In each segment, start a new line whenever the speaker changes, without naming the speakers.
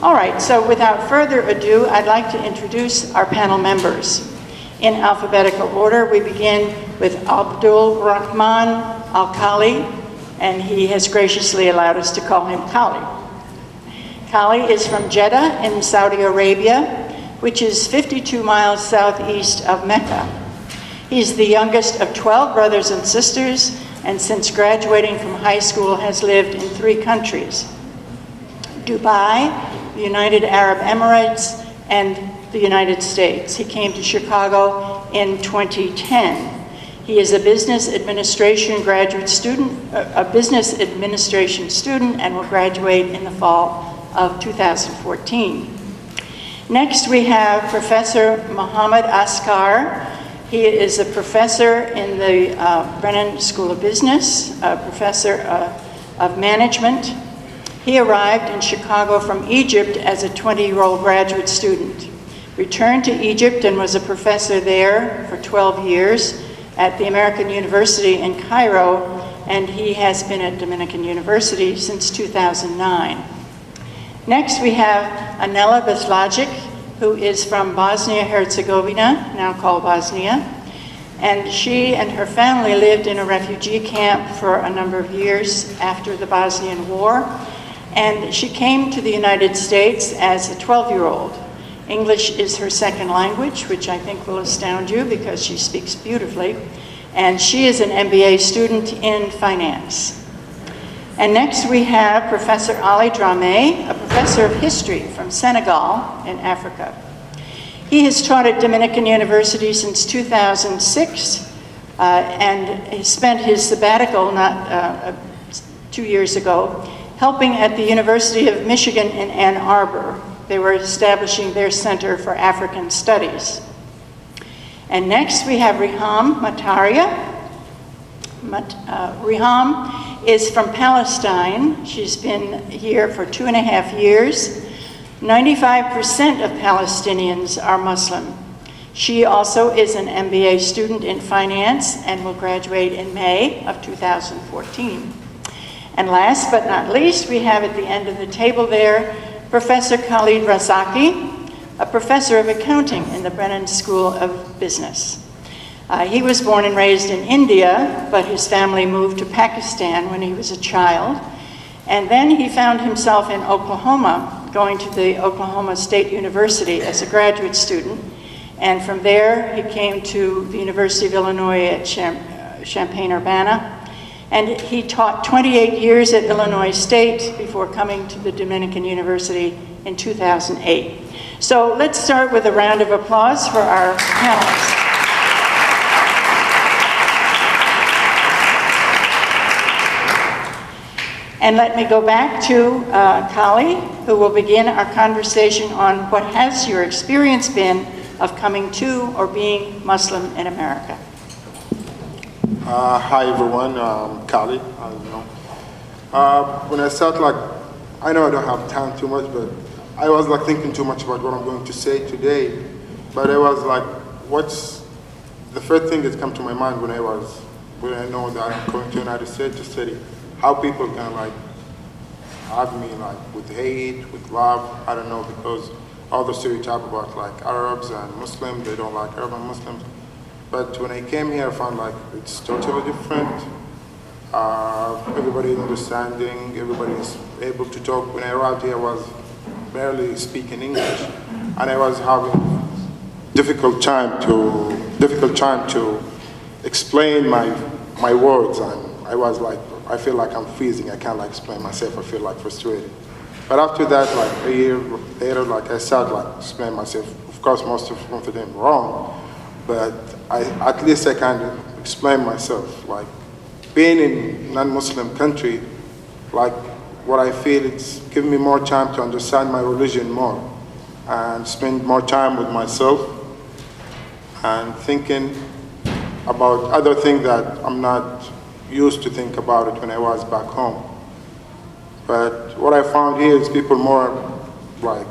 All right, so without further ado, I'd like to introduce our panel members. In alphabetical order, we begin with Abdul Rahman Al-Khali, and he has graciously allowed us to call him Khali. Khali is from Jeddah in Saudi Arabia, which is 52 miles southeast of Mecca. He's the youngest of 12 brothers and sisters, and since graduating from high school has lived in 3 countries: Dubai, the United Arab Emirates, and the United States. He came to Chicago in 2010. He is a business administration graduate student, a business administration student, and will graduate in the fall of 2014. Next, we have Professor Mohammed Askar. He is a professor in the Brennan School of Business, a professor of management. He arrived in Chicago from Egypt as a 20-year-old graduate student, returned to Egypt and was a professor there for 12 years at the American University in Cairo, and he has been at Dominican University since 2009. Next, we have Anela Beslagic, who is from Bosnia-Herzegovina, now called Bosnia, and she and her family lived in a refugee camp for a number of years after the Bosnian War, and she came to the United States as a 12-year-old. English is her second language, which I think will astound you because she speaks beautifully, and she is an MBA student in finance. And next we have Professor Ali Dramé, a professor of history from Senegal in Africa. He has taught at Dominican University since 2006 and he spent his sabbatical 2 years ago helping at the University of Michigan in Ann Arbor. They were establishing their Center for African Studies. And next we have Riham Mataria. Riham is from Palestine. She's been here for 2.5 years. 95% of Palestinians are Muslim. She also is an MBA student in finance and will graduate in May of 2014. And last but not least, we have at the end of the table there, Professor Khalid Razaki, a professor of accounting in the Brennan School of Business. He was born and raised in India, but his family moved to Pakistan when he was a child. And then he found himself in Oklahoma, going to the Oklahoma State University as a graduate student. And from there, he came to the University of Illinois at Champaign-Urbana. And he taught 28 years at Illinois State before coming to the Dominican University in 2008. So let's start with a round of applause for our panelists. And let me go back to Kali, who will begin our conversation on what has your experience been of coming to or being Muslim in America.
Hi everyone, Kali. When I start, I know I don't have time too much, but I was thinking too much about what I'm going to say today. But I was what's the first thing that come to my mind when I know that I'm going to the United States to study? How people can have me with hate, with love, I don't know, because all the stereotype about Arabs and Muslims, they don't like Arab and Muslims. But when I came here, I found it's totally different. Everybody is understanding, everybody is able to talk. When I arrived here, I was barely speaking English, and I was having difficult time to explain my words, and I was I feel like I'm freezing. I can't explain myself. I feel frustrated. But after that, a year later, I started explain myself. Of course, most of them wrong, but at least I can explain myself. Being in non-Muslim country, what I feel, it's giving me more time to understand my religion more and spend more time with myself and thinking about other things that I'm not used to think about it when I was back home. But what I found here is people more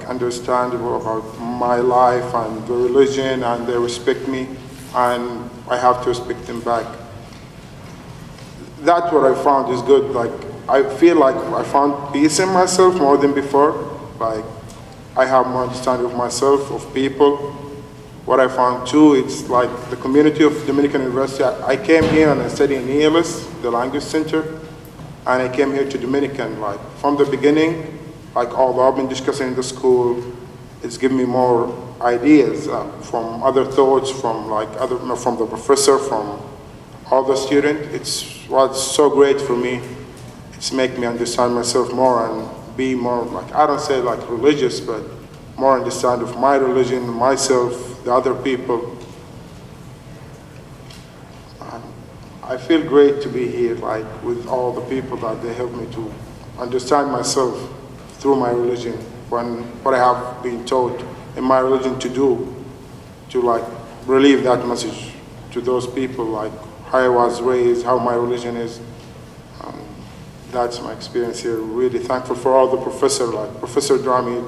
understandable about my life and the religion, and they respect me, and I have to respect them back. That's what I found is good. I feel I found peace in myself more than before. I have more understanding of myself, of people. What I found too, it's like the community of Dominican University. I came here and I studied in ELS, the language center, and I came here to Dominican. Like from the beginning, like all I've been discussing in the school, it's given me more ideas from other thoughts, from from the professor, from all the students. It was so great for me. It's make me understand myself more and be more like, I don't say like religious, but more understand of my religion, myself, the other people. I feel great to be here, like with all the people that they help me to understand myself through my religion, what I have been taught in my religion to do, to like relieve that message to those people, like how I was raised, how my religion is. That's my experience here. Really thankful for all the professor, like Professor Drami.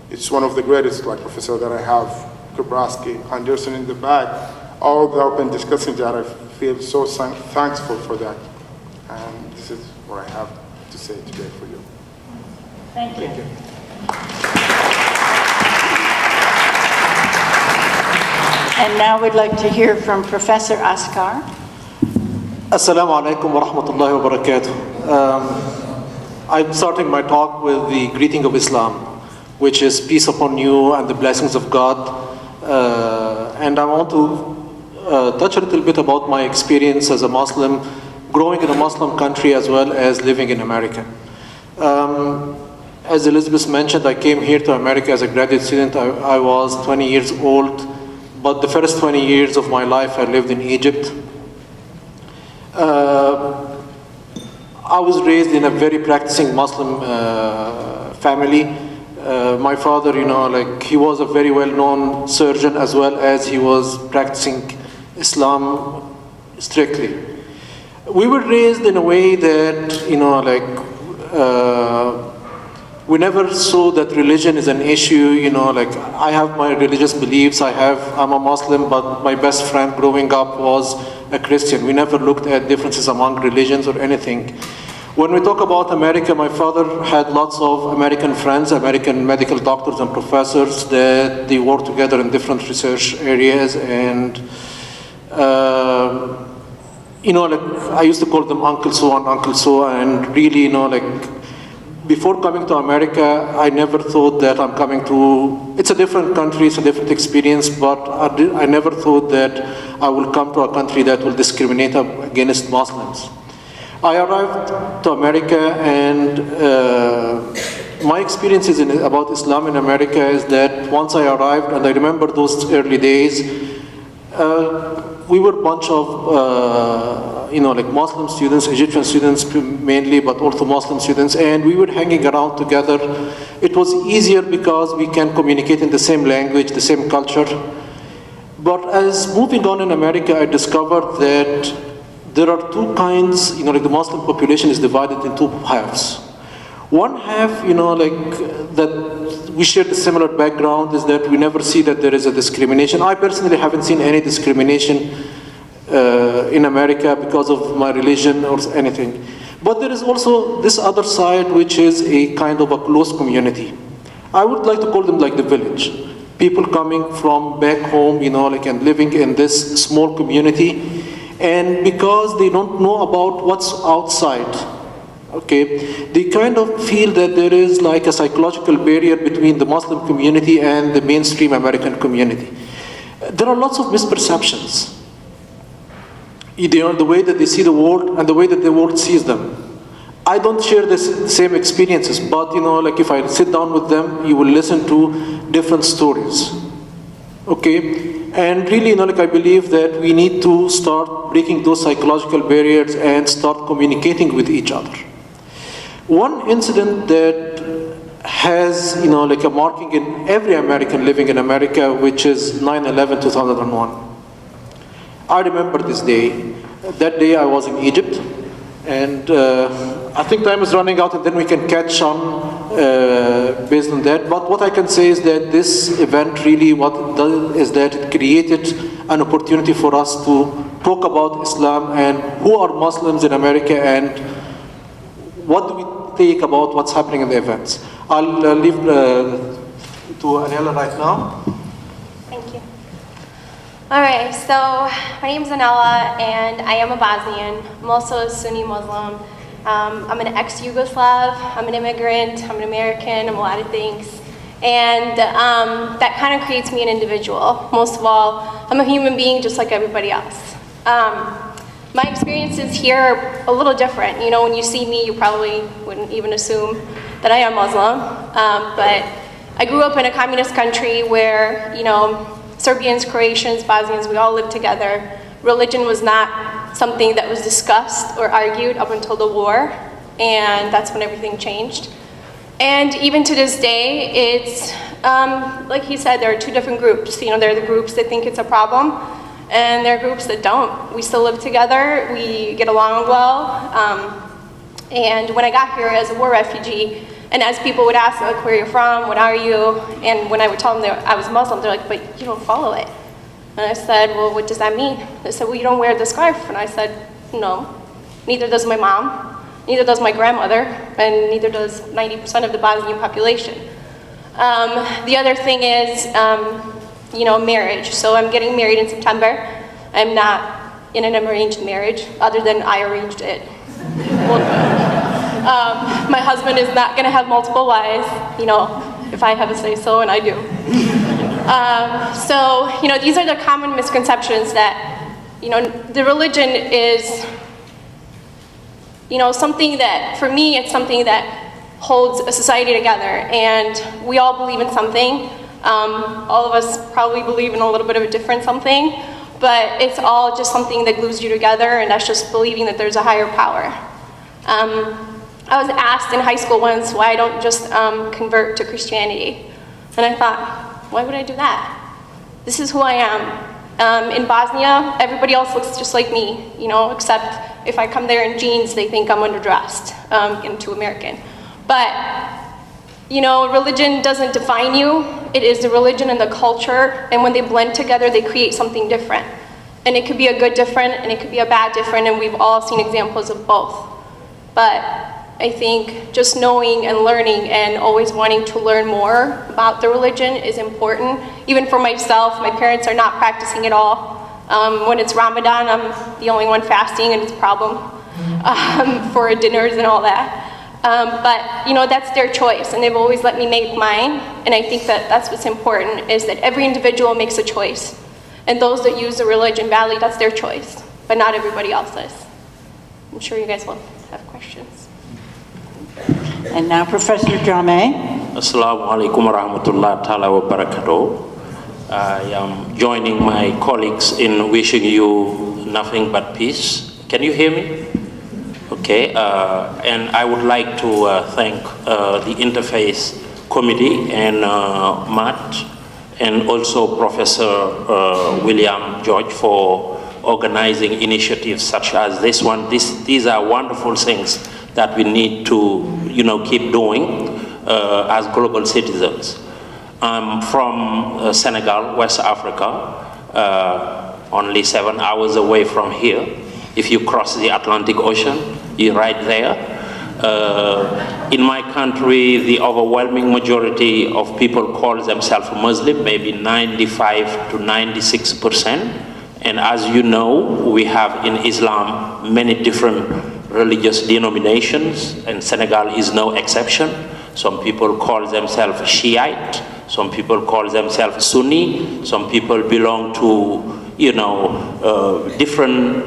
It's one of the greatest like professor that I have. Kabraski, Anderson in the back, all the open discussions that I feel so thankful for that. And this is what I have to say today for you.
Thank you.
Thank you.
And now we'd like to hear from Professor Askar.
Assalamu alaikum wa rahmatullahi wa barakatuh. I'm starting my talk with the greeting of Islam, which is peace upon you and the blessings of God. And I want to touch a little bit about my experience as a Muslim, growing in a Muslim country as well as living in America. As Elizabeth mentioned, I came here to America as a graduate student. I was 20 years old, but the first 20 years of my life I lived in Egypt. I was raised in a very practicing Muslim family. My father, he was a very well-known surgeon as well as he was practicing Islam strictly. We were raised in a way that, we never saw that religion is an issue, I have my religious beliefs, I'm a Muslim, but my best friend growing up was a Christian. We never looked at differences among religions or anything. When we talk about America, my father had lots of American friends, American medical doctors and professors that they work together in different research areas, and I used to call them Uncle So and Uncle So, and really, before coming to America, I never thought that I'm coming to, it's a different country, it's a different experience, but I never thought that I will come to a country that will discriminate against Muslims. I arrived to America, and my experiences about Islam in America is that once I arrived, and I remember those early days, we were a bunch of Muslim students, Egyptian students mainly, but also Muslim students, and we were hanging around together. It was easier because we can communicate in the same language, the same culture. But as moving on in America, I discovered that there are two kinds, the Muslim population is divided in two halves. One half, that we share the similar background, is that we never see that there is a discrimination. I personally haven't seen any discrimination in America because of my religion or anything. But there is also this other side, which is a kind of a close community. I would like to call them like the village. People coming from back home, and living in this small community. And because they don't know about what's outside, okay, they kind of feel that there is like a psychological barrier between the Muslim community and the mainstream American community. There are lots of misperceptions. The way that they see the world and the way that the world sees them. I don't share the same experiences, but if I sit down with them, you will listen to different stories. Okay? And really, I believe that we need to start breaking those psychological barriers and start communicating with each other. One incident that has, a marking in every American living in America, which is 9/11/2001. I remember this day. That day I was in Egypt, and I think time is running out, and then we can catch on based on that. But what I can say is that this event really, what it does is that it created an opportunity for us to talk about Islam and who are Muslims in America and what do we think about what's happening in the events. I'll leave to Anela right now.
Thank you. All right, so my name is Anela, and I am a Bosnian. I'm also a Sunni Muslim. I'm an ex-Yugoslav, I'm an immigrant, I'm an American, I'm a lot of things. And that kind of creates me an individual. Most of all, I'm a human being just like everybody else. My experiences here are a little different. You know, when you see me, you probably wouldn't even assume that I am Muslim. But I grew up in a communist country where, you know, Serbians, Croatians, Bosnians, we all lived together. Religion was not something that was discussed or argued up until the war, and that's when everything changed. And even to this day, it's, like he said, there are two different groups. You know, there are the groups that think it's a problem, and there are groups that don't. We still live together, we get along well. And when I got here as a war refugee, and as people would ask, like, where you're from, what are you? And when I would tell them that I was Muslim, they're like, but you don't follow it. And I said, well, what does that mean? They said, well, you don't wear the scarf. And I said, no, neither does my mom, neither does my grandmother, and neither does 90% of the Bosnian population. The other thing is, you know, marriage. So I'm getting married in September. I'm not in an arranged marriage, other than I arranged it. My husband is not going to have multiple wives, you know, if I have a say-so, and I do. So, you know, these are the common misconceptions that, you know, the religion is, you know, something that, for me, it's something that holds a society together, and we all believe in something. All of us probably believe in a little bit of a different something, but it's all just something that glues you together, and that's just believing that there's a higher power. I was asked in high school once why I don't just convert to Christianity. And I thought, why would I do that? This is who I am. In Bosnia, everybody else looks just like me, you know, except if I come there in jeans, they think I'm underdressed, and too American. But, you know, religion doesn't define you. It is the religion and the culture, and when they blend together, they create something different. And it could be a good different, and it could be a bad different, and we've all seen examples of both. But I think just knowing and learning and always wanting to learn more about the religion is important. Even for myself, my parents are not practicing at all. When it's Ramadan, I'm the only one fasting, and it's a problem for dinners and all that. But, you know, that's their choice, and they've always let me make mine. And I think that that's what's important, is that every individual makes a choice. And those that use the religion badly, that's their choice, but not everybody else's. I'm sure you guys will have questions.
And now Professor Jame.
Assalamu alaikum warahmatullahi ta'ala wabarakatuh. I am joining my colleagues in wishing you nothing but peace. Can you hear me? Okay, and I would like to thank the Interfaith Committee and Matt, and also Professor William George for organizing initiatives such as this one. These are wonderful things that we need to, you know, keep doing as global citizens. I'm from Senegal, West Africa, only 7 hours away from here. If you cross the Atlantic Ocean, you're right there. In my country, the overwhelming majority of people call themselves Muslim, maybe 95 to 96%. And as you know, we have in Islam many different religious denominations, and Senegal is no exception. Some people call themselves Shiite, some people call themselves Sunni, some people belong to, you know, different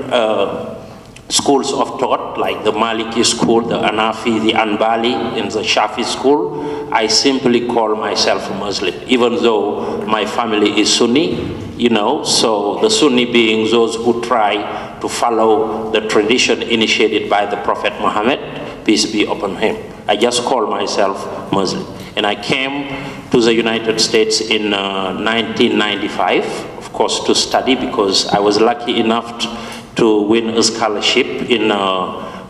schools of thought, like the Maliki school, the Hanafi, the Anbali, and the Shafi school. I simply call myself a Muslim, even though my family is Sunni, you know, so the Sunni being those who try to follow the tradition initiated by the Prophet Muhammad, peace be upon him. I just call myself Muslim. And I came to the United States in 1995, of course, to study, because I was lucky enough to win a scholarship in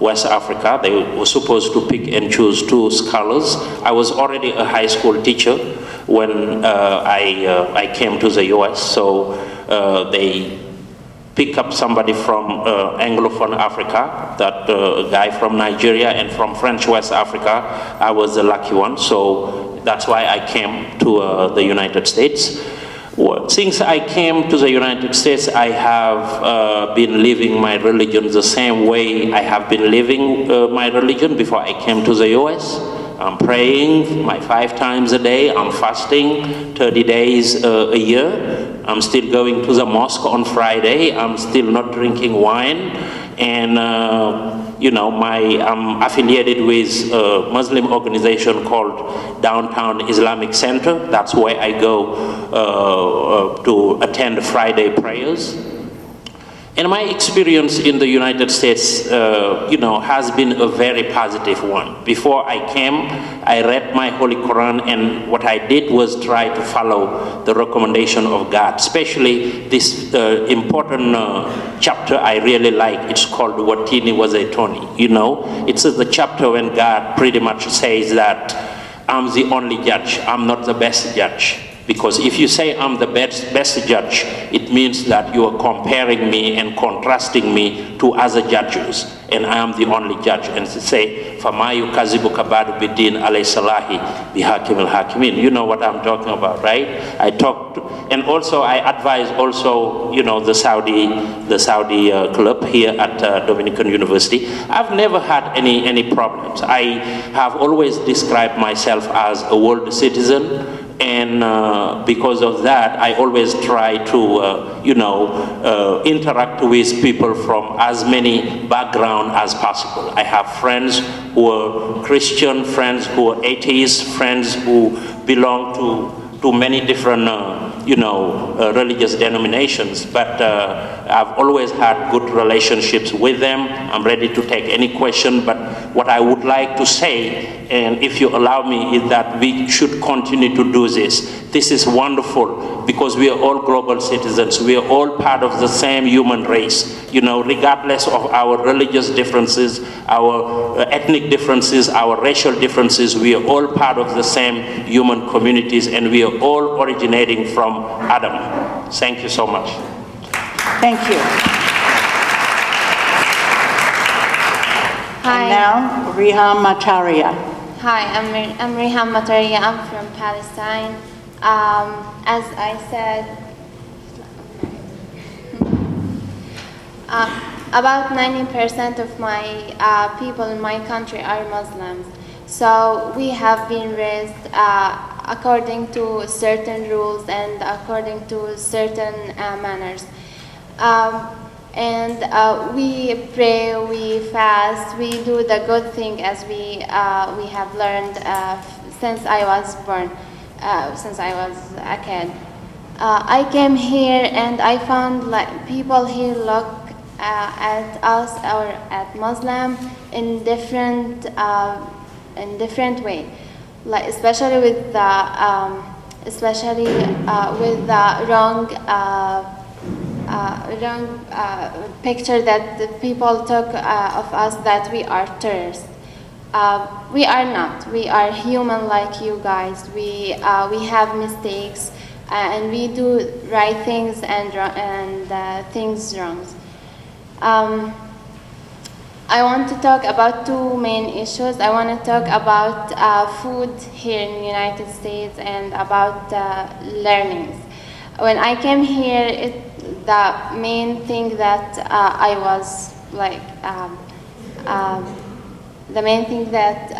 West Africa. They were supposed to pick and choose 2 scholars. I was already a high school teacher when I came to the US, so they pick up somebody from Anglophone Africa, that guy from Nigeria, and from French West Africa. I was the lucky one, so That's why I came to the United States. Well, since I came to the United States, I have been living my religion the same way I have been living my religion before I came to the US. I'm praying my 5 times a day. I'm fasting 30 days a year. I'm still going to the mosque on Friday. I'm still not drinking wine. And, you know, I'm affiliated with a Muslim organization called Downtown Islamic Center. That's where I go to attend Friday prayers. And my experience in the United States, you know, has been a very positive one. Before I came, I read my Holy Quran, and what I did was try to follow the recommendation of God, especially this important chapter I really like. It's called Watini Wazaitoni. You know, it's the chapter when God pretty much says that I'm the only judge, I'm not the best judge. Because if you say I'm the best judge, it means that you are comparing me and contrasting me to other judges, and I am the only judge. And to say, فَمَا يُكَذِّبُكَ بَعْدُ بِالدِّينِ عَلَيْهِ الصَّلَاحِ بِحَاكِمِ الْحَاكِمِينَ. You know what I'm talking about, right? I talked, and also I advise also, you know, the Saudi club here at Dominican University. I've never had any problems. I have always described myself as a world citizen. And because of that, I always try to, you know, interact with people from as many backgrounds as possible. I have friends who are Christian, friends who are atheists, friends who belong to many different, you know, religious denominations. But I've always had good relationships with them. I'm ready to take any question. But what I would like to say, and if you allow me, is that we should continue to do this. This is wonderful because we are all global citizens. We are all part of the same human race. You know, regardless of our religious differences, our ethnic differences, our racial differences, we are all part of the same human communities, and we are all originating from Adam. Thank you so much.
Thank you.
Hi.
And now, Riham Mataria.
Hi, I'm Riham Mataria. I'm from Palestine. As I said, about 90% of my people in my country are Muslims. So we have been raised according to certain rules and according to certain manners. And we pray, we fast, we do the good thing as we have learned since I was born, since I was a kid. I came here and I found like people here look at us or at Muslim in different way, like especially with the wrong picture that the people took of us, that we are terrorists. We are not. We are human like you guys. We have mistakes, and we do right things and things wrong. I want to talk about 2 main issues. I want to talk about food here in the United States and about learnings. When I came here, the main thing that I was like, the main thing that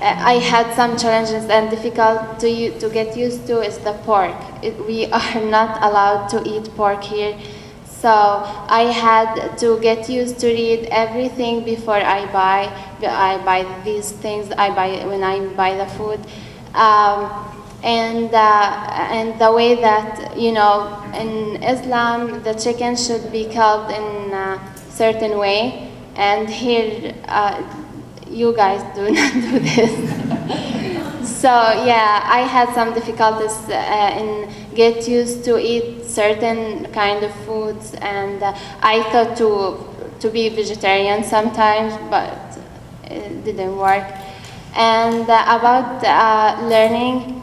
I had some challenges and difficult to get used to is the pork. We are not allowed to eat pork here. So I had to get used to read everything before I buy these things. When I buy the food, and the way that, you know, in Islam the chicken should be killed in a certain way, and here you guys do not do this. So yeah, I had some difficulties in get used to eat certain kind of foods, and I thought to be vegetarian sometimes, but it didn't work. And about learning,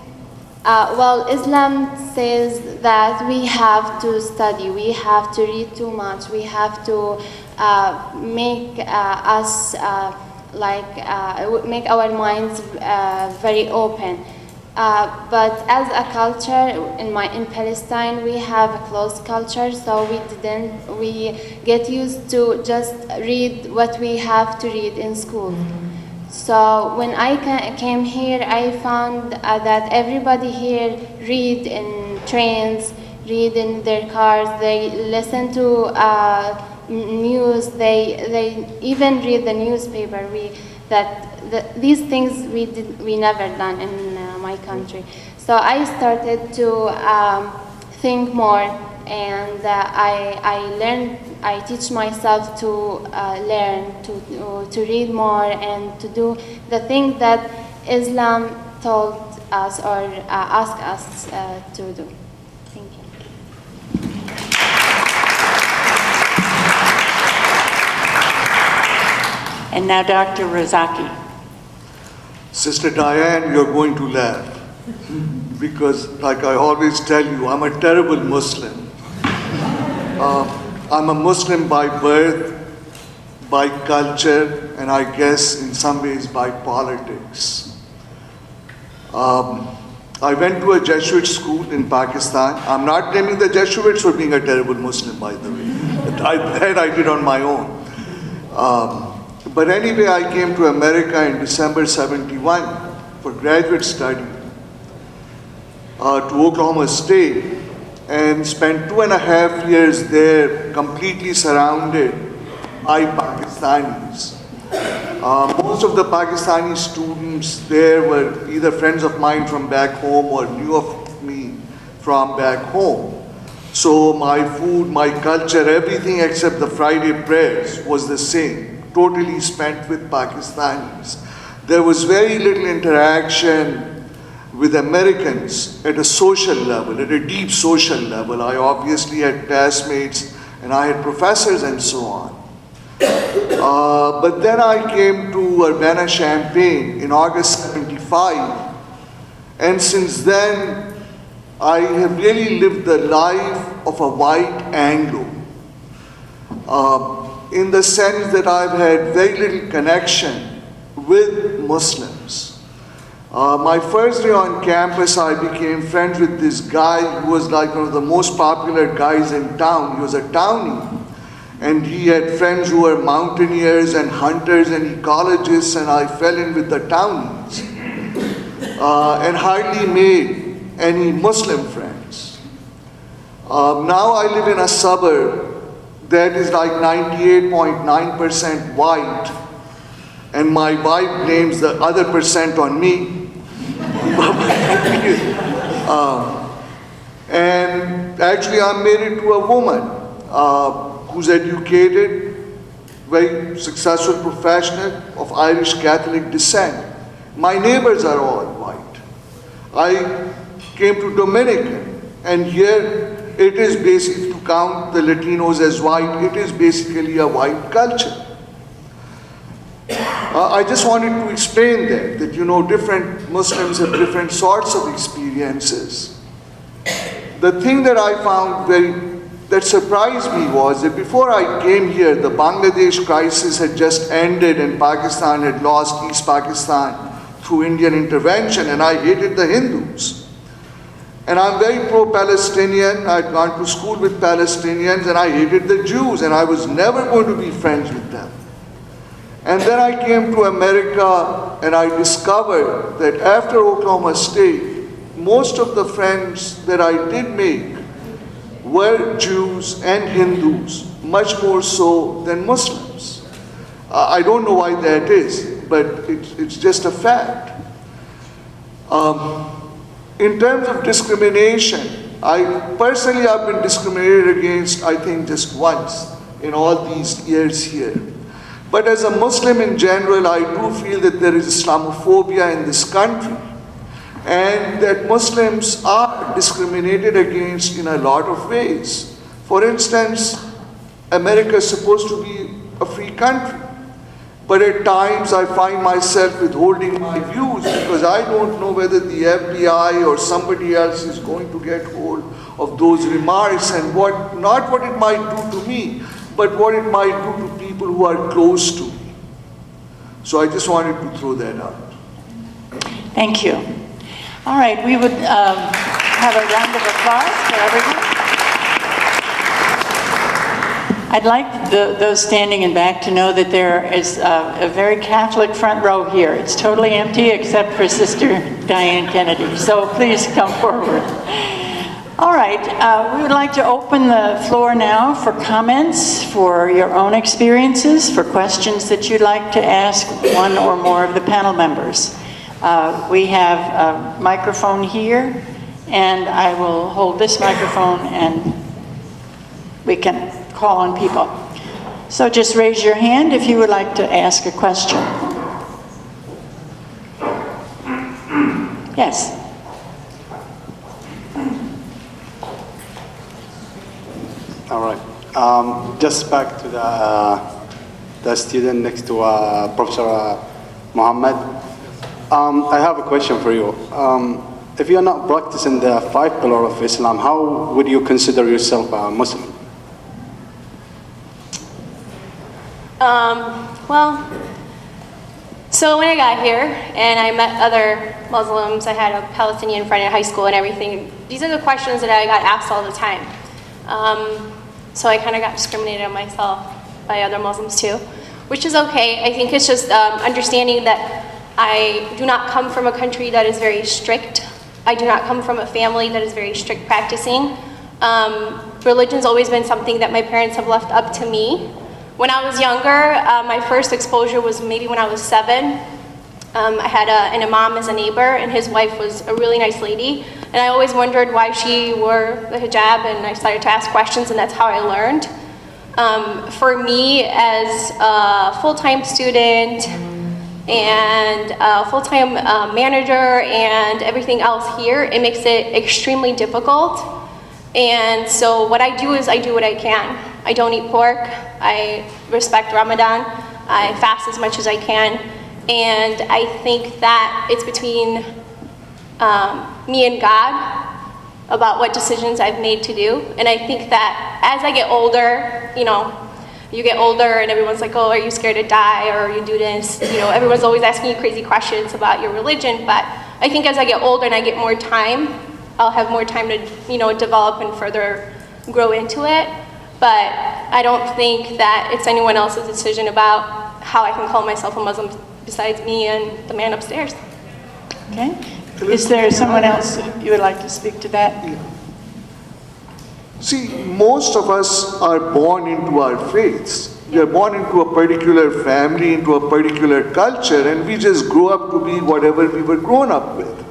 well, Islam says that we have to study, we have to read too much, we have to make us make our minds very open. But as a culture in Palestine, we have a closed culture, so we get used to just read what we have to read in school. So when I came here, I found that everybody here read in trains, read in their cars, they listen to news, they even read the newspaper. These things we never done in my country. So I started to think more, and I teach myself to learn, to read more, and to do the things that Islam told us or asked us to do. Thank you.
And now Dr. Razaki.
Sister Diane, you're going to laugh. Because, like I always tell you, I'm a terrible Muslim. I'm a Muslim by birth, by culture, and I guess in some ways by politics. I went to a Jesuit school in Pakistan. I'm not blaming the Jesuits for being a terrible Muslim, by the way. That I did on my own. But anyway, I came to America in December '71 for graduate study to Oklahoma State, and spent 2.5 years there completely surrounded by Pakistanis. Most of the Pakistani students there were either friends of mine from back home or knew of me from back home. So my food, my culture, everything except the Friday prayers was the same, totally spent with Pakistanis. There was very little interaction with Americans at a social level, at a deep social level. I obviously had classmates and I had professors and so on. But then I came to Urbana-Champaign in August '75, and since then I have really lived the life of a white Anglo, in the sense that I've had very little connection with Muslims. My first day on campus, I became friends with this guy who was like one of the most popular guys in town. He was a townie, and he had friends who were mountaineers and hunters and ecologists, and I fell in with the townies and hardly made any Muslim friends. Now I live in a suburb that is like 98.9% white, and my wife blames the other percent on me. And actually I'm married to a woman who's educated, very successful professional of Irish Catholic descent. My neighbors are all white. I came to Dominican, and here it is basically, to count the Latinos as white, it is basically a white culture. I just wanted to explain that different Muslims have different sorts of experiences. The thing that I found that surprised me was that before I came here, the Bangladesh crisis had just ended and Pakistan had lost East Pakistan through Indian intervention, and I hated the Hindus. And I'm very pro-Palestinian. I'd gone to school with Palestinians, and I hated the Jews, and I was never going to be friends with them. And then I came to America, and I discovered that after Oklahoma State, most of the friends that I did make were Jews and Hindus, much more so than Muslims. I don't know why that is, but it's just a fact. In terms of discrimination, I've been discriminated against, I think, just once in all these years here. But as a Muslim in general, I do feel that there is Islamophobia in this country, and that Muslims are discriminated against in a lot of ways. For instance, America is supposed to be a free country, but at times I find myself withholding my views because I don't know whether the FBI or somebody else is going to get hold of those remarks, and not what it might do to me, but what it might do to people who are close to me. So I just wanted to throw that out.
Thank you. All right, we would have a round of applause for everyone. I'd like those standing in back to know that there is a very Catholic front row here. It's totally empty except for Sister Diane Kennedy, so please come forward. All right, we would like to open the floor now for comments, for your own experiences, for questions that you'd like to ask one or more of the panel members. We have a microphone here, and I will hold this microphone and we can call on people. So just raise your hand if you would like to ask a question. Yes.
All right. Just back to the student next to Professor Muhammad. I have a question for you. If you are not practicing the 5 pillars of Islam, how would you consider yourself a Muslim?
Well, so when I got here and I met other Muslims, I had a Palestinian friend in high school and everything, these are the questions that I got asked all the time. So I kind of got discriminated on myself by other Muslims too, which is okay. I think it's just understanding that I do not come from a country that is very strict. I do not come from a family that is very strict practicing. Religion's always been something that my parents have left up to me. When I was younger, my first exposure was maybe when I was 7. I had an imam as a neighbor, and his wife was a really nice lady. And I always wondered why she wore the hijab, and I started to ask questions, and that's how I learned. For me, as a full-time student and a full-time manager and everything else here, it makes it extremely difficult. And so what I do is I do what I can. I don't eat pork. I respect Ramadan. I fast as much as I can. And I think that it's between me and God about what decisions I've made to do. And I think that as I get older, you know, you get older and everyone's like, oh, are you scared to die, or you do this? You know, everyone's always asking you crazy questions about your religion. But I think as I get older and I get more time, I'll have more time to, you know, develop and further grow into it. But I don't think that it's anyone else's decision about how I can call myself a Muslim besides me and the man upstairs.
Okay. Is there someone else you would like to speak to that?
Yeah. See, most of us are born into our faiths. We are born into a particular family, into a particular culture, and we just grow up to be whatever we were grown up with.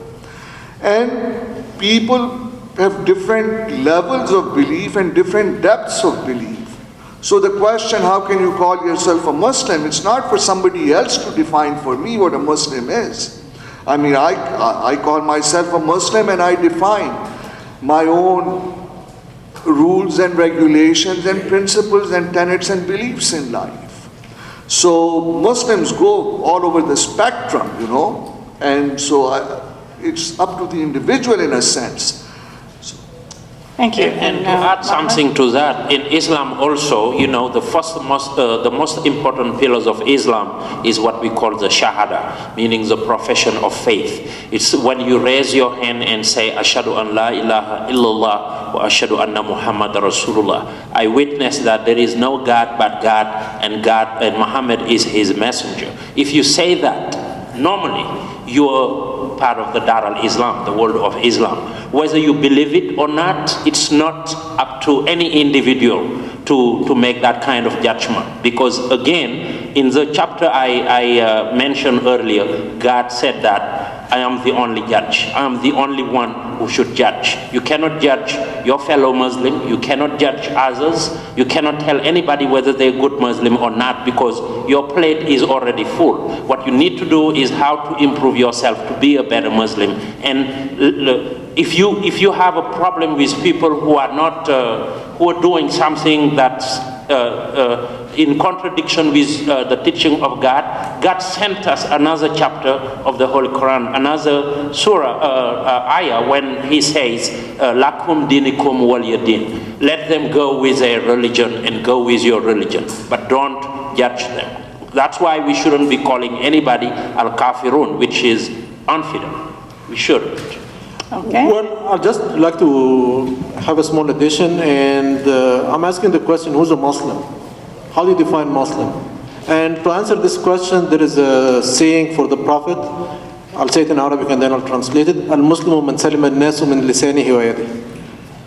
And people have different levels of belief and different depths of belief. So the question, how can you call yourself a Muslim? It's not for somebody else to define for me what a Muslim is. I mean, I call myself a Muslim and I define my own rules and regulations and principles and tenets and beliefs in life. So Muslims go all over the spectrum, you know, and so it's up to the individual in a sense.
Thank you.
And to add something to that, in Islam also, you know, the most important pillars of Islam is what we call the Shahada, meaning the profession of faith. It's when you raise your hand and say, Ashhadu an la ilaha illallah wa ashhadu anna Muhammad Rasulullah. I witness that there is no God but God and Muhammad is his messenger. If you say that, normally you are part of the Dar al-Islam, the world of Islam. Whether you believe it or not, it's not up to any individual to make that kind of judgment. Because again, in the chapter I mentioned earlier, God said that I am the only judge. I am the only one who should judge. You cannot judge your fellow Muslim. You cannot judge others. You cannot tell anybody whether they're good Muslim or not, because your plate is already full. What you need to do is how to improve yourself to be a better Muslim. And if you have a problem with people who are not who are doing something that's in contradiction with the teaching of God, God sent us another chapter of the Holy Quran, another surah, ayah, when He says, "Lakum dinikum waliyadin." Let them go with their religion and go with your religion, but don't judge them. That's why we shouldn't be calling anybody al-kafirun, which is infidel. We shouldn't.
Okay?
Well, I'd just like to have a small addition, and I'm asking the question, who's a Muslim? How do you define Muslim? And to answer this question, there is a saying for the Prophet. I'll say it in Arabic and then I'll translate it. Al-Muslimu man salima an-nasu min lisanihi wa yadihi.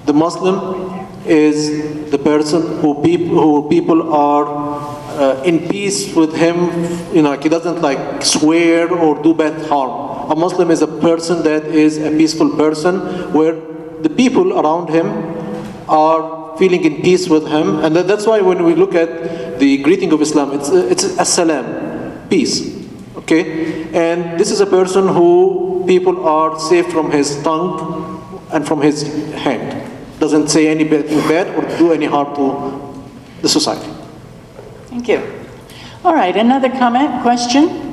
The Muslim is the person who people are in peace with him. You know, he doesn't like swear or do bad harm. A Muslim is a person that is a peaceful person, where the people around him are feeling in peace with him. And that's why when we look at the greeting of Islam, it's as-salam, peace. Okay? And this is a person who people are safe from his tongue and from his hand. Doesn't say anything bad or do any harm to the society.
Thank you. All right, another comment, question?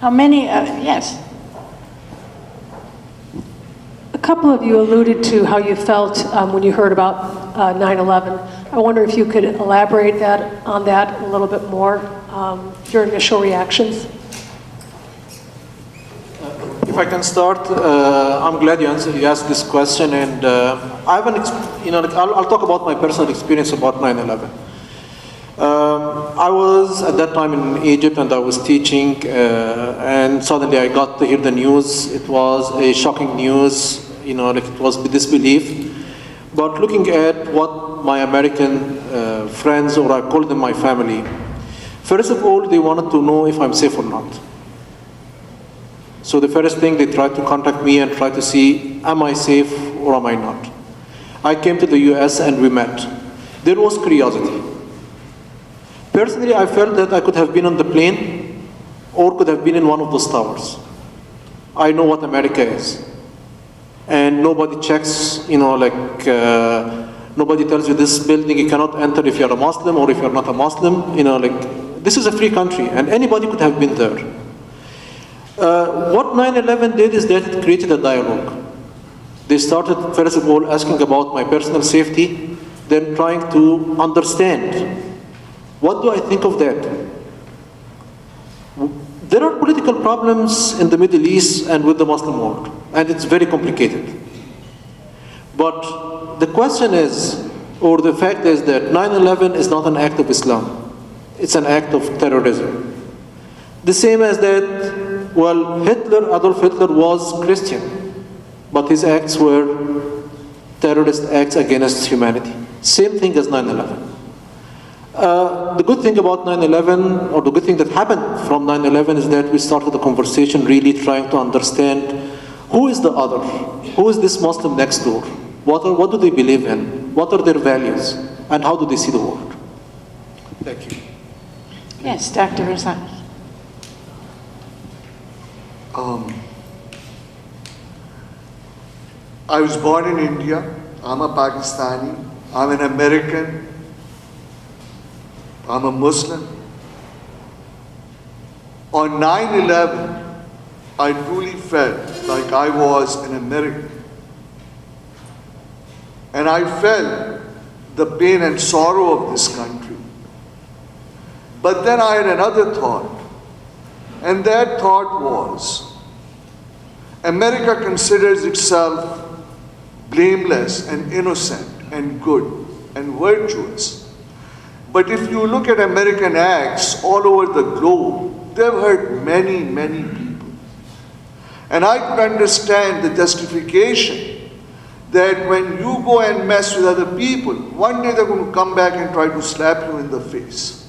How many, yes.
A couple of you alluded to how you felt when you heard about 9/11. I wonder if you could elaborate on that a little bit more, your initial reactions.
If I can start, I'm glad you asked this question, and I have I'll talk about my personal experience about 9/11. I was at that time in Egypt and I was teaching, and suddenly I got to hear the news. It was a shocking news, like it was disbelief. But looking at what my American friends, or I call them my family, first of all, they wanted to know if I'm safe or not. So the first thing, they tried to contact me and try to see, am I safe or am I not? I came to the US and we met. There was curiosity. Personally, I felt that I could have been on the plane or could have been in one of those towers. I know what America is. And nobody checks, nobody tells you this building you cannot enter if you're a Muslim or if you're not a Muslim. This is a free country and anybody could have been there. What 9/11 did is that it created a dialogue. They started, first of all, asking about my personal safety, then trying to understand, what do I think of that? There are political problems in the Middle East and with the Muslim world, and it's very complicated. But the question is, or the fact is that 9/11 is not an act of Islam. It's an act of terrorism. The same as that, Adolf Hitler was Christian, but his acts were terrorist acts against humanity. Same thing as 9/11. The good thing about 9/11, or the good thing that happened from 9/11, is that we started the conversation really trying to understand who is the other, who is this Muslim next door, what do they believe in, what are their values, and how do they see the world. Thank you.
Yes, Dr. Razak.
I was born in India. I'm a Pakistani. I'm an American. I'm a Muslim. On 9/11, I truly felt like I was an American. And I felt the pain and sorrow of this country. But then I had another thought. And that thought was, America considers itself blameless and innocent and good and virtuous. But if you look at American acts all over the globe, they've hurt many, many people. And I could understand the justification that when you go and mess with other people, one day they're going to come back and try to slap you in the face.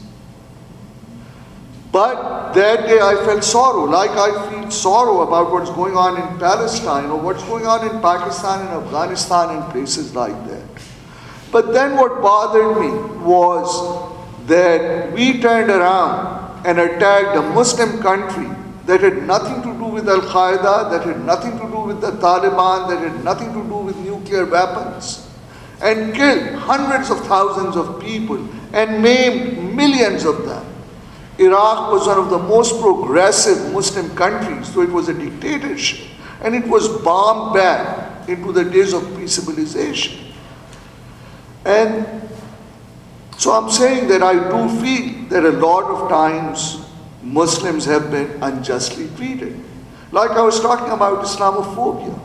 But that day I felt sorrow, like I feel sorrow about what's going on in Palestine or what's going on in Pakistan and Afghanistan and places like that. But then what bothered me was that we turned around and attacked a Muslim country that had nothing to do with Al-Qaeda, that had nothing to do with the Taliban, that had nothing to do with nuclear weapons, and killed hundreds of thousands of people and maimed millions of them. Iraq was one of the most progressive Muslim countries, so it was a dictatorship, and it was bombed back into the days of pre-civilization. And So I'm saying that I do feel that a lot of times Muslims have been unjustly treated. Like I was talking about Islamophobia.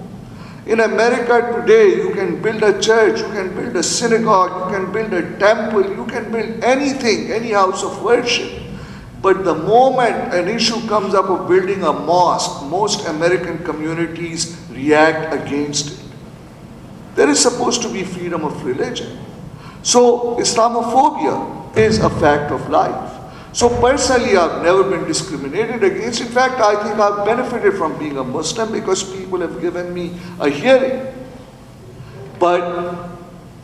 In America today, you can build a church, you can build a synagogue, you can build a temple, you can build anything, any house of worship. But the moment an issue comes up of building a mosque, most American communities react against it. There is supposed to be freedom of religion. So Islamophobia is a fact of life. So personally, I've never been discriminated against. In fact, I think I've benefited from being a Muslim because people have given me a hearing. But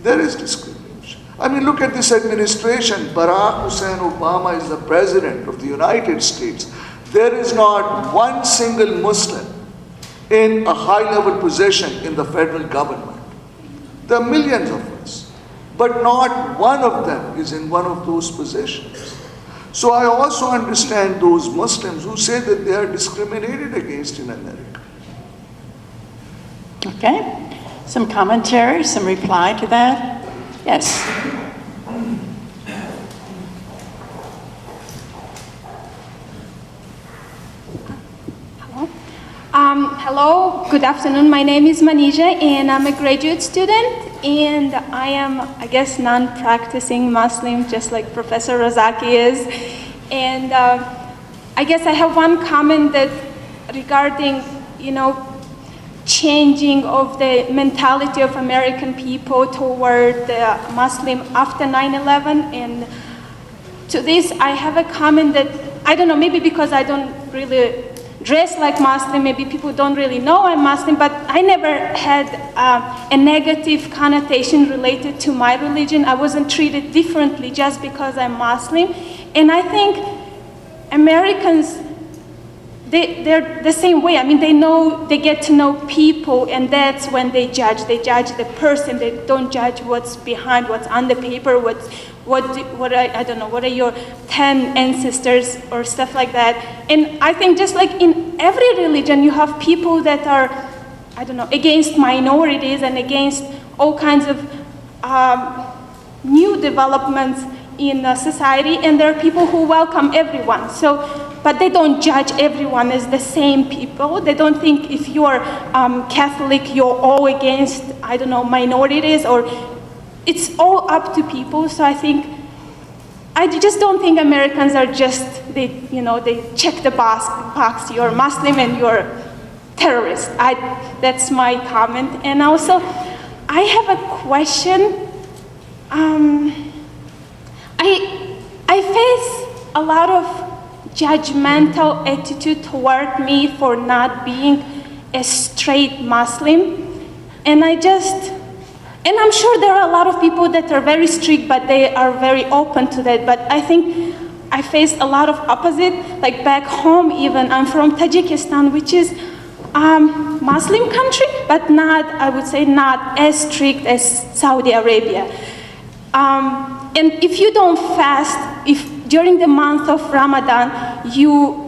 there is discrimination. I mean, look at this administration. Barack Hussein Obama is the president of the United States. There is not one single Muslim in a high-level position in the federal government. There are millions of us, but not one of them is in one of those positions. So I also understand those Muslims who say that they are discriminated against in America.
Okay. Some commentary, some reply to that? Yes.
Hello, good afternoon. My name is Manija and I'm a graduate student and I am, I guess, non-practicing Muslim, just like Professor Razaki is. And I guess I have one comment that regarding, changing of the mentality of American people toward the Muslim after 9/11. And to this, I have a comment that, I don't know, maybe because I don't really dress like Muslim, maybe people don't really know I'm Muslim, but I never had a negative connotation related to my religion. I wasn't treated differently just because I'm Muslim. And I think Americans, they're the same way. I mean, they get to know people, and that's when they judge. They judge the person. They don't judge what's behind, what's on the paper, I don't know, what are your 10 ancestors or stuff like that. And I think just like in every religion, you have people that are, I don't know, against minorities and against all kinds of new developments in society, and there are people who welcome everyone. But they don't judge everyone as the same people. They don't think if you're Catholic, you're all against, I don't know, minorities, or it's all up to people. So I just don't think Americans are just, they check the box, you're Muslim and you're terrorist. That's my comment. And also, I have a question. I face a lot of judgmental attitude toward me for not being a straight Muslim. And I'm sure there are a lot of people that are very strict, but they are very open to that. But I think I face a lot of opposite. Like back home even, I'm from Tajikistan, which is Muslim country, but not, I would say, not as strict as Saudi Arabia. And if you don't fast, if during the month of Ramadan,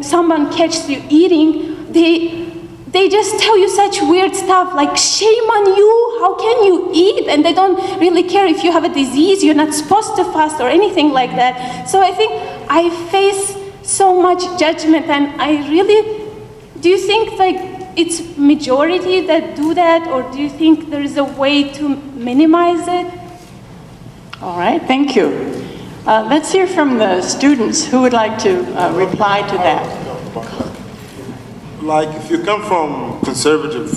someone catches you eating, they just tell you such weird stuff like, shame on you, how can you eat? And they don't really care if you have a disease, you're not supposed to fast or anything like that. So I think I face so much judgment, and do you think like it's majority that do that, or do you think there is a way to minimize it?
All right, thank you. Let's hear from the students who would like to reply to that.
Like, if you come from conservative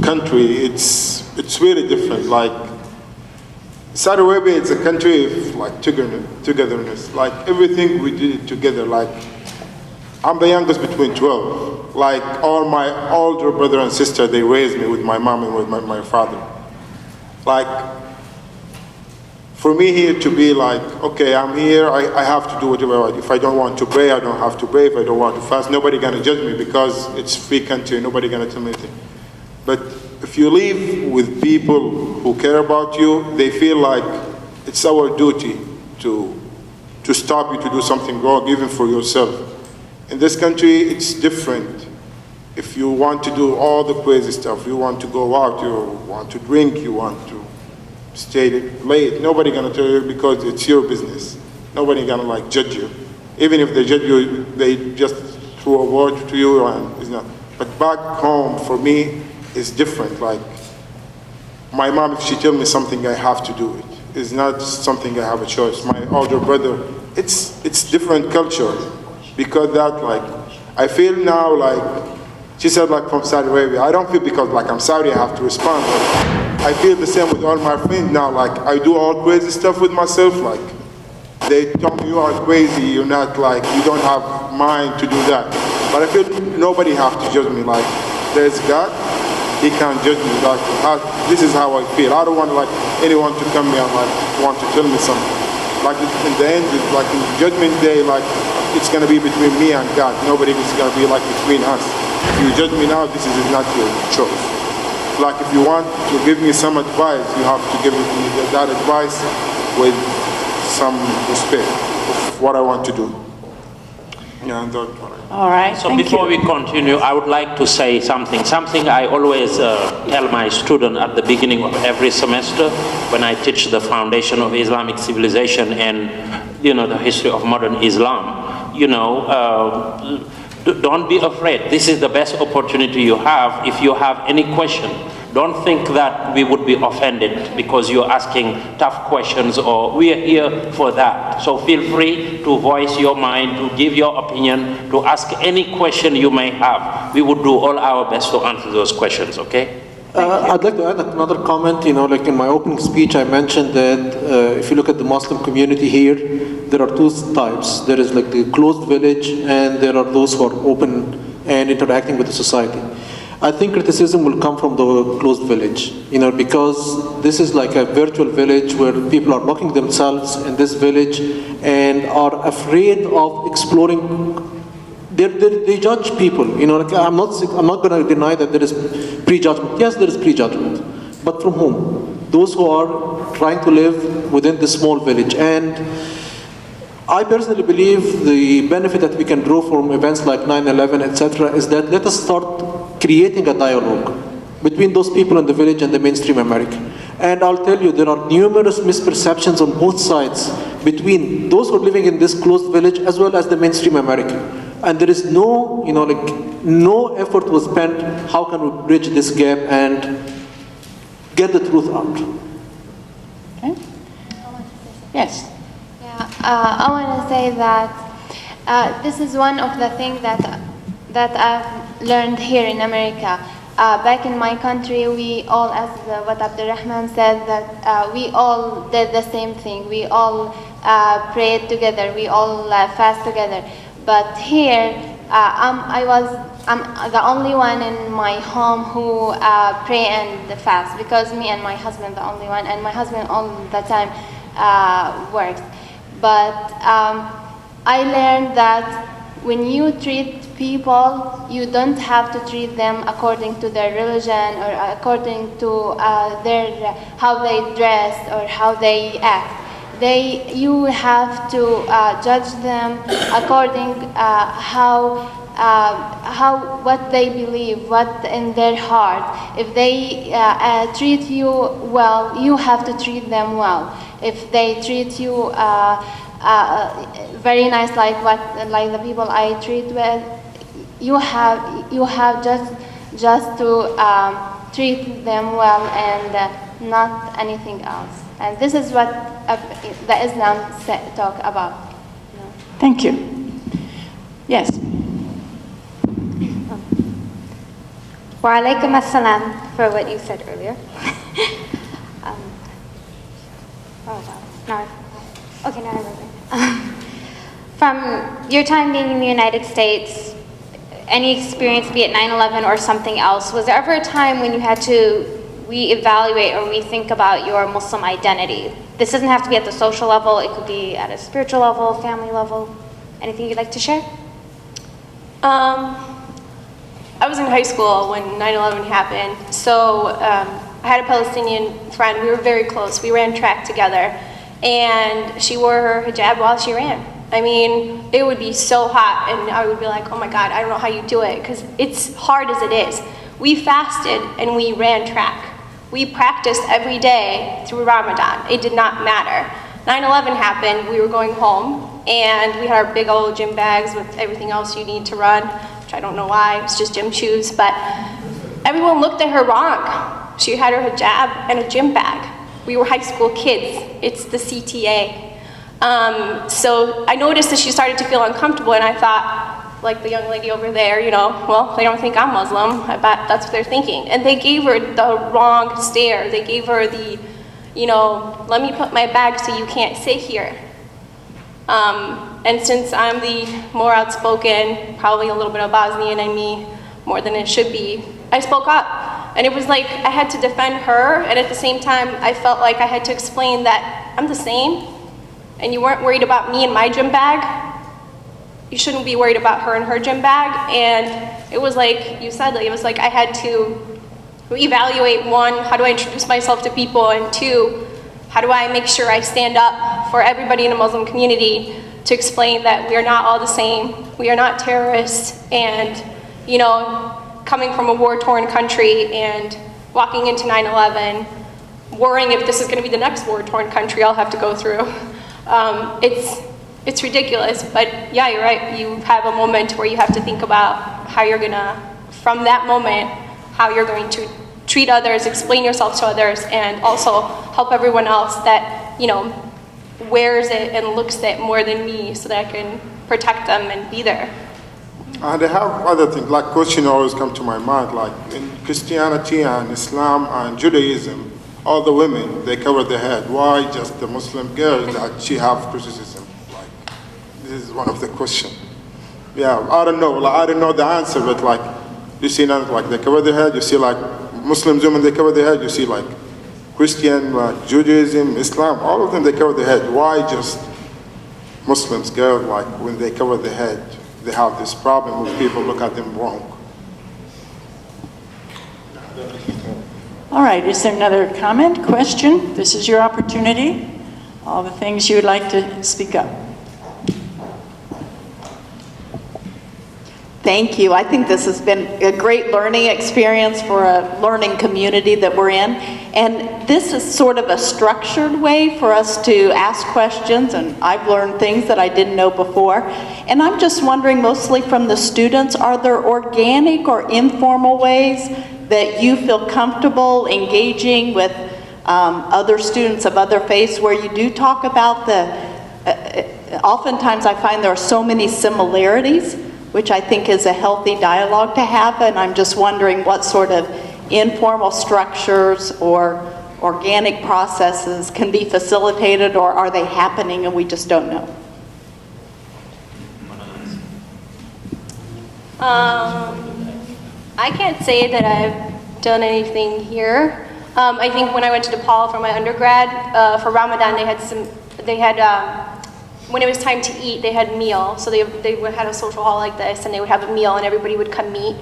country, it's really different. Like, Saudi Arabia, it's a country of like togetherness. Like, everything we did it together. Like, I'm the youngest between 12. Like, all my older brother and sister, they raised me with my mom and with my father. Like, for me here to be like, okay, I'm here, I have to do whatever I want. If I don't want to pray, I don't have to pray. If I don't want to fast, nobody gonna judge me because it's free country, nobody gonna tell me anything. But if you live with people who care about you, they feel like it's our duty to stop you to do something wrong, even for yourself. In this country, it's different. If you want to do all the crazy stuff, you want to go out, you want to drink, you want to stay late. Nobody gonna tell you because it's your business. Nobody gonna like judge you. Even if they judge you, they just throw a word to you and it's not. But back home, for me, it's different. Like, my mom, if she tells me something, I have to do it. It's not something I have a choice. My older brother, it's different culture. Because that, like, I feel now like, she said like from Saudi Arabia. I don't feel because like I'm Saudi, I have to respond. But I feel the same with all my friends now. Like, I do all crazy stuff with myself. Like, they tell me you are crazy, you're not like, you don't have mind to do that. But I feel nobody have to judge me. Like, there's God, He can't judge me. Like, this is how I feel. I don't want like anyone to come here and like want to tell me something. Like in the end, like in Judgment Day, like it's gonna be between me and God. Nobody is gonna be like between us. If you judge me now, this is not your choice. Like if you want to give me some advice, you have to give me that advice with some respect of what I want to do. Yeah, and that's what I...
All right,
So
thank
before
you.
we continue, I would like to say something. Something I always tell my student at the beginning of every semester when I teach the foundation of Islamic civilization and, you know, the history of modern Islam. You know, don't be afraid. This is the best opportunity you have. If you have any question, don't think that we would be offended because you're asking tough questions, or we are here for that. So feel free to voice your mind, to give your opinion, to ask any question you may have. We would do all our best to answer those questions, okay?
I'd like to add another comment. You know, like in my opening speech, I mentioned that if you look at the Muslim community here, there are two types. There is like the closed village, and there are those who are open and interacting with the society. I think criticism will come from the closed village, you know, because this is like a virtual village where people are locking themselves in this village and are afraid of exploring. They judge people, you know. Like I'm not going to deny that there is prejudgment. Yes, there is prejudgment, but from whom? Those who are trying to live within this small village. And I personally believe the benefit that we can draw from events like 9/11, etc., is that let us start creating a dialogue between those people in the village and the mainstream America. And I'll tell you, there are numerous misperceptions on both sides between those who are living in this closed village as well as the mainstream America. And there is no, you know, like no effort was spent. How can we bridge this gap and get the truth out?
Okay. Yes.
Yeah, I want to say that this is one of the things that I've learned here in America. Back in my country, we all, as what Abdurrahman said, that we all did the same thing. We all prayed together. We all fast together. But here, I'm the only one in my home who pray and fast, because me and my husband the only one, and my husband all the time works. But I learned that when you treat people, you don't have to treat them according to their religion or according to how they dress or how they act. You have to judge them according what they believe, what in their heart. If they treat you well, you have to treat them well. If they treat you very nice, like the people I treat with, you have just to treat them well and not anything else. And this is what the Islam talk about.
Thank you. Yes.
Wa alaikum assalam for what you said earlier. Okay, now I remember. From your time being in the United States, any experience, be it 9/11 or something else, was there ever a time when you had to reevaluate or rethink about your Muslim identity? This doesn't have to be at the social level, it could be at a spiritual level, family level. Anything you'd like to share?
I was in high school when 9/11 happened, so I had a Palestinian friend. We were very close. We ran track together, and she wore her hijab while she ran. I mean, it would be so hot, and I would be like, oh my God, I don't know how you do it, because it's hard as it is. We fasted and we ran track. We practiced every day through Ramadan. It did not matter. 9/11 happened, we were going home, and we had our big old gym bags with everything else you need to run, which I don't know why, it's just gym shoes, but everyone looked at her wrong. She had her hijab and a gym bag. We were high school kids. It's the CTA. So I noticed that she started to feel uncomfortable, and I thought, like the young lady over there, you know, well, they don't think I'm Muslim. I bet that's what they're thinking. And they gave her the wrong stare. They gave her the, you know, let me put my bag so you can't sit here. And since I'm the more outspoken, probably a little bit of Bosnian in me, more than it should be, I spoke up. And it was like I had to defend her, and at the same time, I felt like I had to explain that I'm the same, and you weren't worried about me and my gym bag. You shouldn't be worried about her and her gym bag. And it was like you said, like, it was like I had to evaluate, one, how do I introduce myself to people, and two, how do I make sure I stand up for everybody in the Muslim community to explain that we are not all the same, we are not terrorists, and, you know, coming from a war-torn country and walking into 9/11, worrying if this is going to be the next war-torn country I'll have to go through. It's ridiculous, but yeah, you're right. You have a moment where you have to think about how you're gonna, from that moment, how you're going to treat others, explain yourself to others, and also help everyone else that, you know, wears it and looks at it more than me, so that I can protect them and be there.
And I have other things, like question always come to my mind, like in Christianity and Islam and Judaism, all the women, they cover their head. Why just the Muslim girls that she have criticism? Like, this is one of the questions. Yeah, I don't know. Like, I don't know the answer, but like, you see now, like they cover their head. You see like Muslim women, they cover their head. You see like Christian, like Judaism, Islam, all of them, they cover their head. Why just Muslims girls, like when they cover their head, they have this problem with people look at them wrong?
All right, is there another comment, question? This is your opportunity. All the things you would like to speak up.
Thank you. I think this has been a great learning experience for a learning community that we're in. And this is sort of a structured way for us to ask questions, and I've learned things that I didn't know before. And I'm just wondering, mostly from the students, are there organic or informal ways that you feel comfortable engaging with other students of other faiths where you do talk about oftentimes I find there are so many similarities, which I think is a healthy dialogue to have, and I'm just wondering what sort of informal structures or organic processes can be facilitated, or are they happening and we just don't know?
I can't say that I've done anything here. I think when I went to DePaul for my undergrad, for Ramadan, when it was time to eat, they had a meal. So they had a social hall like this, and they would have a meal, and everybody would come meet.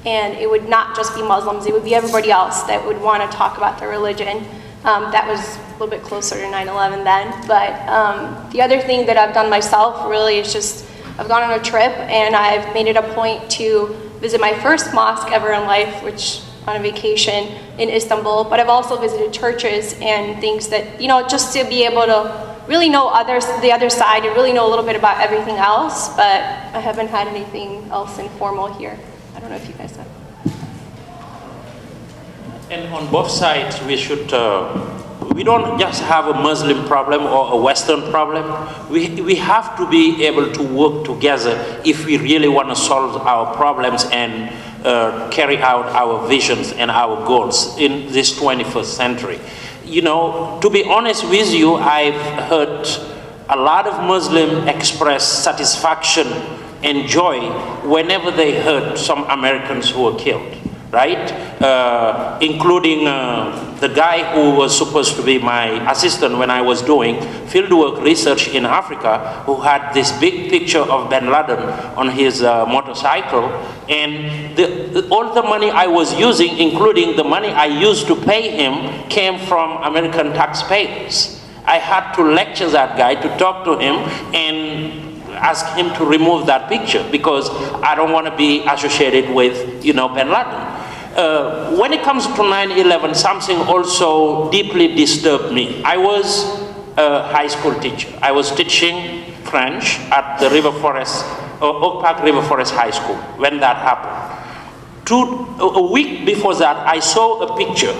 And it would not just be Muslims, it would be everybody else that would want to talk about their religion. That was a little bit closer to 9/11 then. But the other thing that I've done myself really is just, I've gone on a trip, and I've made it a point to visit my first mosque ever in life, which on a vacation in Istanbul. But I've also visited churches and things that, you know, just to be able to really know the other side, and really know a little bit about everything else, but I haven't had anything else informal here. I don't know if you guys have.
And on both sides, we should, we don't just have a Muslim problem or a Western problem. We have to be able to work together if we really want to solve our problems and carry out our visions and our goals in this 21st century. You know, to be honest with you, I've heard a lot of Muslims express satisfaction and joy whenever they heard some Americans who were killed, right? Including the guy who was supposed to be my assistant when I was doing fieldwork research in Africa, who had this big picture of bin Laden on his motorcycle, and all the money I was using, including the money I used to pay him, came from American taxpayers. I had to lecture that guy, to talk to him, and ask him to remove that picture because I don't want to be associated with, you know, bin Laden. when it comes to 9/11, something also deeply disturbed me. I was a high school teacher. I was teaching French at the Oak Park River Forest High School when that happened. A week before that, I saw a picture.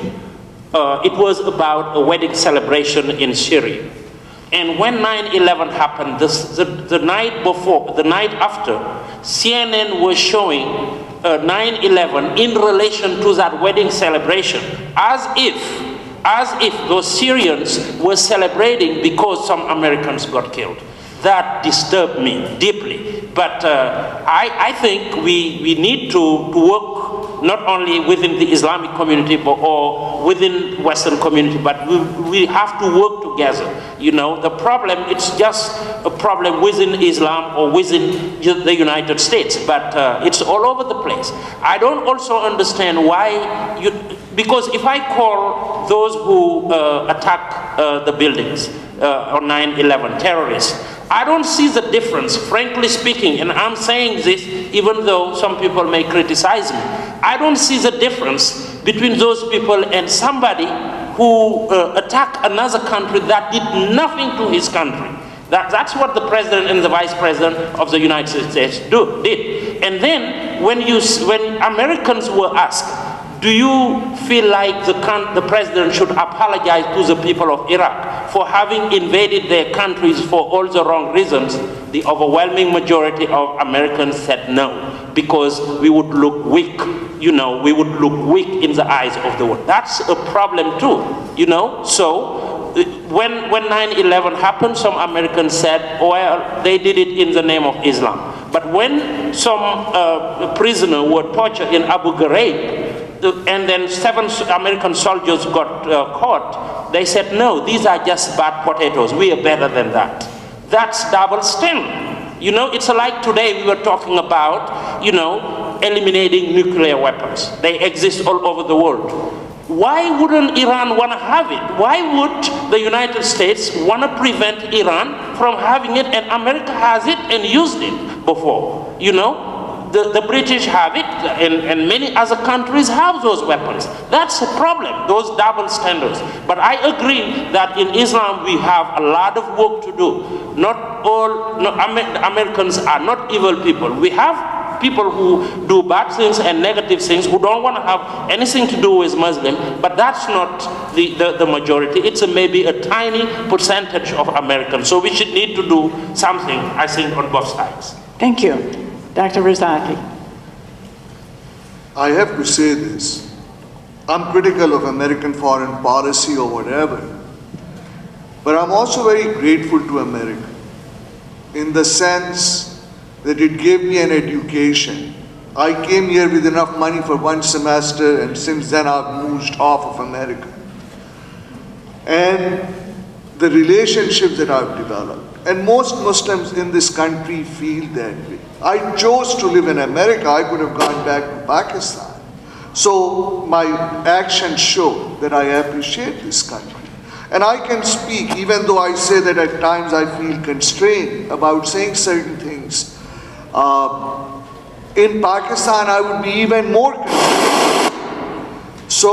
It was about a wedding celebration in Syria. And when 9/11 happened, the night after, CNN was showing 9/11 in relation to that wedding celebration, as if those Syrians were celebrating because some Americans got killed. That disturbed me deeply. But I think we need to work not only within the Islamic community or within Western community, but we have to work together. You know, the problem, it's just a problem within Islam or within the United States, but it's all over the place. I don't also understand why because if I call those who attack the buildings on 9/11 terrorists, I don't see the difference, frankly speaking, and I'm saying this even though some people may criticize me. I don't see the difference between those people and somebody who attacked another country that did nothing to his country. That's what the president and the vice president of the United States did. And then when Americans were asked, do you feel like the president should apologize to the people of Iraq for having invaded their countries for all the wrong reasons? The overwhelming majority of Americans said no, because we would look weak, we would look weak in the eyes of the world. That's a problem too, So when 9/11 happened, some Americans said, well, they did it in the name of Islam. But when some prisoners were tortured in Abu Ghraib, and then 7 American soldiers got caught, they said, no, these are just bad potatoes. We are better than that. That's double standard. It's like today we were talking about, eliminating nuclear weapons. They exist all over the world. Why wouldn't Iran want to have it? Why would the United States want to prevent Iran from having it? And America has it and used it before, The British have it, and many other countries have those weapons. That's a problem, those double standards. But I agree that in Islam we have a lot of work to do. Americans are not evil people. We have people who do bad things and negative things, who don't want to have anything to do with Muslim, but that's not the majority. It's maybe a tiny percentage of Americans. So we should need to do something, I think, on both sides.
Thank you. Dr. Razaki.
I have to say this. I'm critical of American foreign policy or whatever, but I'm also very grateful to America in the sense that it gave me an education. I came here with enough money for 1 semester, and since then I've moved off of America. And the relationships that I've developed, and most Muslims in this country feel that way. I chose to live in America. I could have gone back to Pakistan. So my actions show that I appreciate this country. And I can speak, even though I say that at times I feel constrained about saying certain things. In Pakistan, I would be even more constrained. So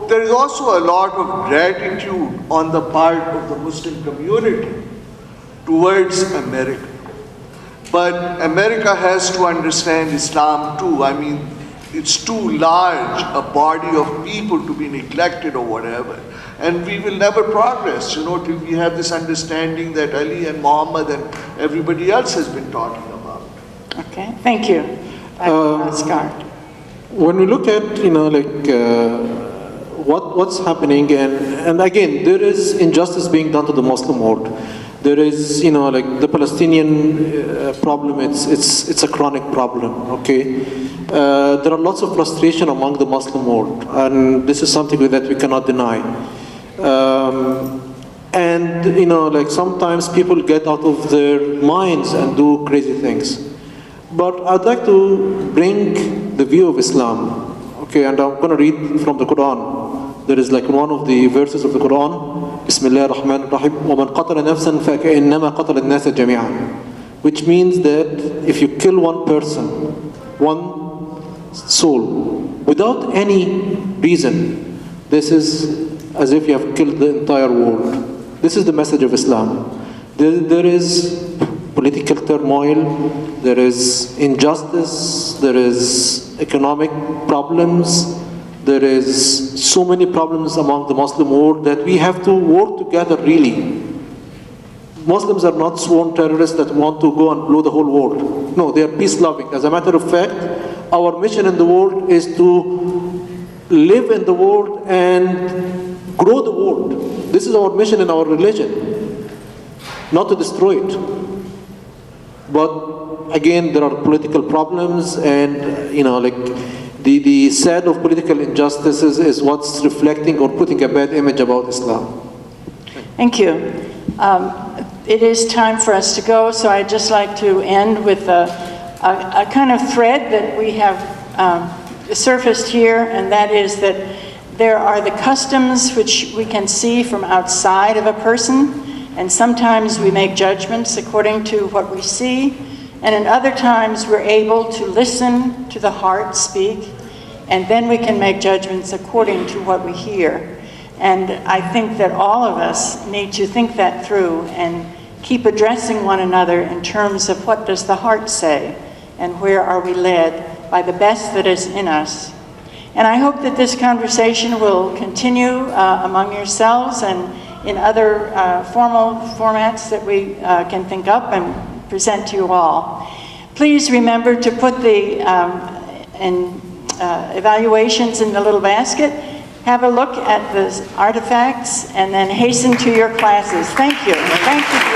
there is also a lot of gratitude on the part of the Muslim community towards America. But America has to understand Islam too. I mean, it's too large a body of people to be neglected or whatever. And we will never progress, till we have this understanding that Ali and Muhammad and everybody else has been talking about.
Okay, thank you. Oscar.
When we look at, what's happening, and again, there is injustice being done to the Muslim world. There is, the Palestinian problem, it's a chronic problem, okay? There are lots of frustration among the Muslim world, and this is something that we cannot deny. Sometimes people get out of their minds and do crazy things. But I'd like to bring the view of Islam, okay, and I'm going to read from the Quran. There is one of the verses of the Quran, Bismillah ar-Rahman ar-Rahim, وَمَنْ قَتَلَ نَفْسًا فَكَإِنَّمَا قَتَلَ النَّاسَ جَمِيعًا. Which means that if you kill one person, one soul, without any reason. This is as if you have killed the entire world. This is the message of Islam. There is political turmoil, there is injustice, there is economic problems, there is so many problems among the Muslim world that we have to work together really. Muslims are not sworn terrorists that want to go and blow the whole world. No, they are peace-loving. As a matter of fact, our mission in the world is to live in the world and grow the world. This is our mission in our religion, not to destroy it. But again, there are political problems, and the sad of political injustices is what's reflecting or putting a bad image about Islam.
Thank you. It is time for us to go, so I'd just like to end with a kind of thread that we have surfaced here, and that is that there are the customs which we can see from outside of a person, and sometimes we make judgments according to what we see, and in other times we're able to listen to the heart speak, and then we can make judgments according to what we hear. And I think that all of us need to think that through and keep addressing one another in terms of what does the heart say and where are we led by the best that is in us. And I hope that this conversation will continue among yourselves and in other formal formats that we can think up and present to you all. Please remember to put the evaluations in the little basket. Have a look at the artifacts and then hasten to your classes. Thank you. Thank you.